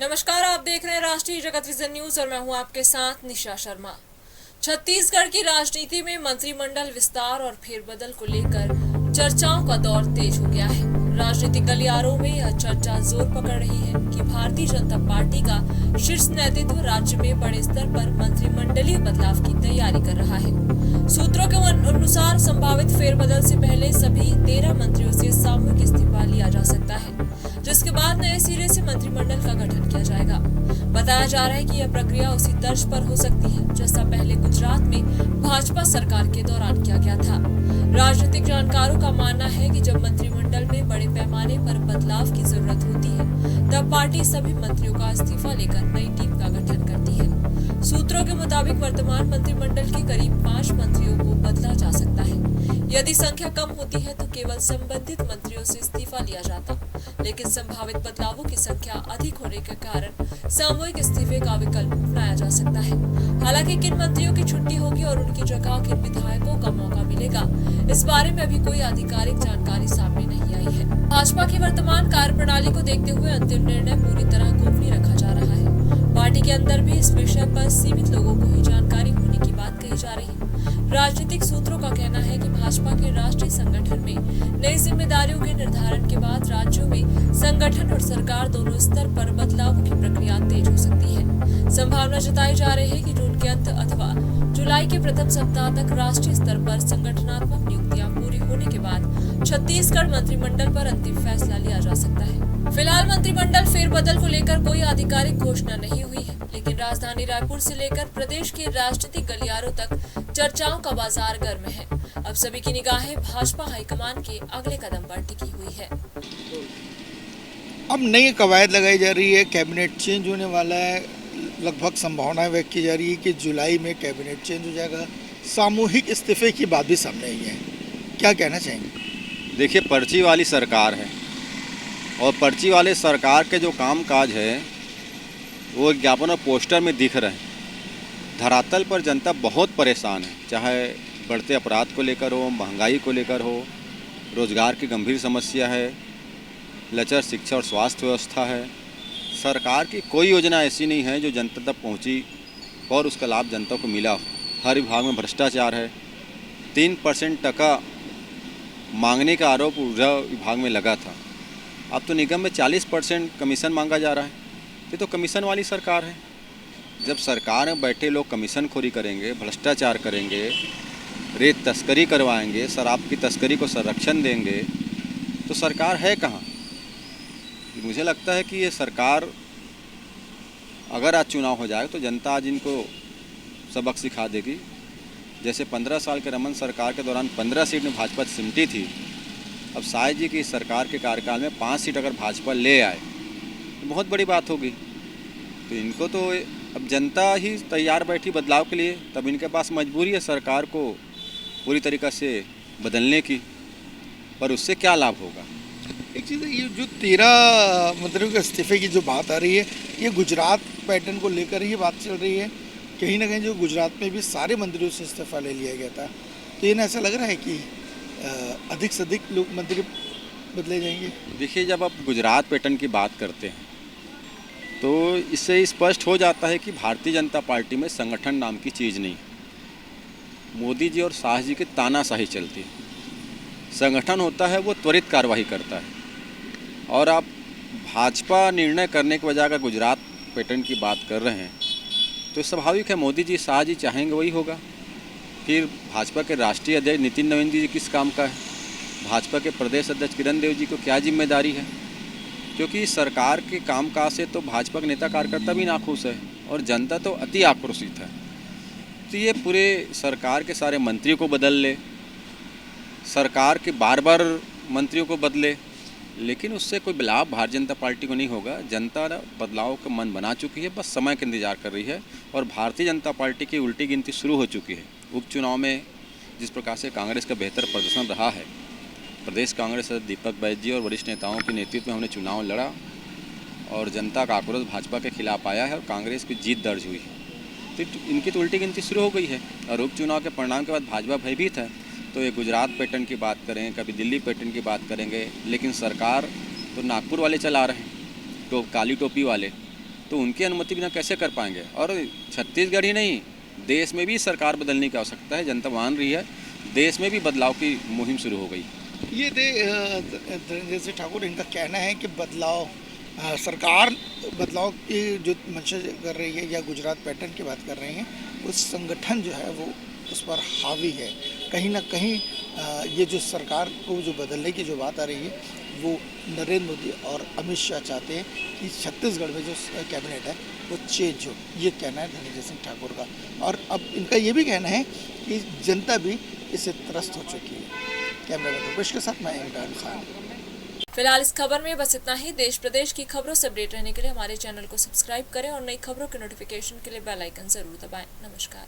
नमस्कार, आप देख रहे हैं राष्ट्रीय जगत विजन न्यूज और मैं हूं आपके साथ निशा शर्मा। छत्तीसगढ़ की राजनीति में मंत्रिमंडल विस्तार और फेरबदल को लेकर चर्चाओं का दौर तेज हो गया है। राजनीतिक गलियारों में यह चर्चा जोर पकड़ रही है कि भारतीय जनता पार्टी का शीर्ष नेतृत्व राज्य में बड़े स्तर पर मंत्रिमंडलीय बदलाव की तैयारी कर रहा है। सूत्रों के अनुसार संभावित फेरबदल से पहले सभी 13 मंत्रियों से सामूहिक इस्तीफा लिया जा सकता है, जिसके बाद नए सिरे से मंत्रिमंडल का गठन किया जाएगा। बताया जा रहा है कि यह प्रक्रिया उसी तर्ज पर हो सकती है जैसा पहले गुजरात में भाजपा सरकार के दौरान किया गया था। राजनीतिक जानकारों का मानना है कि जब मंत्रिमंडल में बड़े पैमाने पर बदलाव की जरूरत होती है, तब पार्टी सभी मंत्रियों का इस्तीफा लेकर नई टीम का गठन करती है। सूत्रों के मुताबिक वर्तमान मंत्रिमंडल के करीब 5 मंत्रियों को बदला जा सकता है। यदि संख्या कम होती है तो केवल संबंधित मंत्रियों से इस्तीफा लिया जाता, लेकिन संभावित बदलावों की संख्या अधिक होने के कारण सामूहिक इस्तीफे का विकल्प अपनाया जा सकता है। हालांकि किन मंत्रियों की छुट्टी होगी और उनकी जगह किन विधायकों का मौका मिलेगा, इस बारे में अभी कोई आधिकारिक जानकारी सामने नहीं आई है। भाजपा की वर्तमान कार्यप्रणाली को देखते हुए अंतिम निर्णय पूरी तरह गोपनीय रखा जा रहा है। पार्टी के अंदर भी इस विषय पर सीमित लोगों को ही जानकारी होने की बात कही जा रही है। राजनीतिक सूत्रों का कहना है कि भाजपा के राष्ट्रीय संगठन में नई जिम्मेदारियों के निर्धारण के बाद राज्यों में संगठन और सरकार दोनों स्तर पर बदलावों की प्रक्रिया तेज हो सकती है। संभावना जताई जा रही है कि जून के अंत अथवा जुलाई के प्रथम सप्ताह तक राष्ट्रीय स्तर पर संगठनात्मक नियुक्तियां पूरी होने के बाद छत्तीसगढ़ मंत्रिमंडल पर अंतिम फैसला लिया जा सकता है। फिलहाल मंत्रिमंडल फेरबदल को लेकर कोई आधिकारिक घोषणा नहीं हुई है, लेकिन राजधानी रायपुर से लेकर प्रदेश के राजनीतिक गलियारों तक चर्चाओं का बाजार गर्म है। अब सभी की निगाहें भाजपा हाईकमान के अगले कदम पर टिकी हुई है। अब नई कवायद लगाई जा रही है, कैबिनेट चेंज होने वाला है। लगभग संभावनाएं व्यक्त की जा रही है कि जुलाई में कैबिनेट चेंज हो जाएगा। सामूहिक इस्तीफे की बात भी सामने आई है। क्या कहना चाहेंगे? देखिए, पर्ची वाली सरकार है और पर्ची वाले सरकार के जो काम काज है वो विज्ञापन और पोस्टर में दिख रहे हैं। धरातल पर जनता बहुत परेशान है, चाहे बढ़ते अपराध को लेकर हो, महंगाई को लेकर हो, रोजगार की गंभीर समस्या है, लचर शिक्षा और स्वास्थ्य व्यवस्था है। सरकार की कोई योजना ऐसी नहीं है जो जनता तक पहुंची और उसका लाभ जनता को मिला हो। हर विभाग में भ्रष्टाचार है। 3% टका मांगने का आरोप ऊर्जा विभाग में लगा था। अब तो निगम में 40% कमीशन मांगा जा रहा है। ये तो कमीशन वाली सरकार है। जब सरकार में बैठे लोग कमीशन खोरी करेंगे, भ्रष्टाचार करेंगे, रेत तस्करी करवाएंगे, शराब की तस्करी को संरक्षण देंगे, तो सरकार है कहाँ? मुझे लगता है कि ये सरकार, अगर आज चुनाव हो जाए तो जनता आज इनको सबक सिखा देगी। जैसे 15 साल के रमन सरकार के दौरान 15 सीट में भाजपा सिमटी थी, अब साय जी की सरकार के कार्यकाल में 5 सीट अगर भाजपा ले आए तो बहुत बड़ी बात होगी। तो इनको तो अब जनता ही तैयार बैठी बदलाव के लिए, तब इनके पास मजबूरी है सरकार को पूरी तरीक़ा से बदलने की, पर उससे क्या लाभ होगा? एक चीज़ है, ये जो 13 मंत्रियों के इस्तीफे की जो बात आ रही है, ये गुजरात पैटर्न को लेकर ही बात चल रही है। कहीं ना कहीं जो गुजरात में भी सारे मंत्रियों से इस्तीफा ले लिया गया था, तो ये ऐसा लग रहा है कि अधिक से अधिक लोग मंत्री बदले जाएंगे। देखिए, जब आप गुजरात पैटर्न की बात करते हैं तो इससे स्पष्ट हो जाता है कि भारतीय जनता पार्टी में संगठन नाम की चीज़ नहीं। मोदी जी और शाह जी की तानाशाही चलती है। संगठन होता है वो त्वरित कार्रवाई करता है, और आप भाजपा निर्णय करने के बजाय अगर गुजरात पैटर्न की बात कर रहे हैं तो स्वाभाविक है मोदी जी शाह जी चाहेंगे वही होगा। फिर भाजपा के राष्ट्रीय अध्यक्ष नितिन नवीन जी किस काम का है? भाजपा के प्रदेश अध्यक्ष किरण देव जी को क्या जिम्मेदारी है? क्योंकि सरकार के कामकाज से तो भाजपा के नेता कार्यकर्ता भी नाखुश है और जनता तो अति आक्रोशित है। तो ये पूरे सरकार के सारे मंत्रियों को बदल ले, सरकार के बार बार मंत्रियों को बदले, लेकिन उससे कोई लाभ भारतीय जनता पार्टी को नहीं होगा। जनता बदलाव का मन बना चुकी है, बस समय का इंतजार कर रही है। और भारतीय जनता पार्टी की उल्टी गिनती शुरू हो चुकी है। उपचुनाव में जिस प्रकार से कांग्रेस का बेहतर प्रदर्शन रहा है, प्रदेश कांग्रेस अध्यक्ष दीपक बैज जी और वरिष्ठ नेताओं के नेतृत्व में हमने चुनाव लड़ा और जनता का आक्रोश भाजपा के खिलाफ आया है और कांग्रेस की जीत दर्ज हुई है। तो इनकी तो उल्टी गिनती शुरू हो गई है और उपचुनाव के परिणाम के बाद भाजपा भयभीत है। तो ये गुजरात पैटर्न की बात करें, कभी दिल्ली पैटर्न की बात करेंगे, लेकिन सरकार तो नागपुर वाले चला रहे हैं, तो काली टोपी वाले। तो उनकी अनुमति बिना कैसे कर पाएंगे। और छत्तीसगढ़ ही नहीं, देश में भी सरकार बदलने की आवश्यकता है। जनता मान रही है, देश में भी बदलाव की मुहिम शुरू हो गई। ये धनंजय सिंह ठाकुर, इनका कहना है कि बदलाव सरकार बदलाव की जो मंशा कर रही है या गुजरात पैटर्न की बात कर रहे हैं, उस संगठन जो है वो उस पर हावी है। कहीं ना कहीं ये जो सरकार को जो बदलने की जो बात आ रही है, वो नरेंद्र मोदी और अमित शाह चाहते हैं कि छत्तीसगढ़ में जो कैबिनेट है वो चेंज हो। ये कहना है धनंजय सिंह ठाकुर का। और अब इनका ये भी कहना है कि जनता भी इससे त्रस्त हो चुकी है। कैमरामैन रुपेश के साथ मैं इमरान खान। फिलहाल इस खबर में बस इतना ही। देश प्रदेश की खबरों से अपडेट रहने के लिए हमारे चैनल को सब्सक्राइब करें और नई खबरों के नोटिफिकेशन के लिए बेल आइकन जरूर दबाएं। नमस्कार।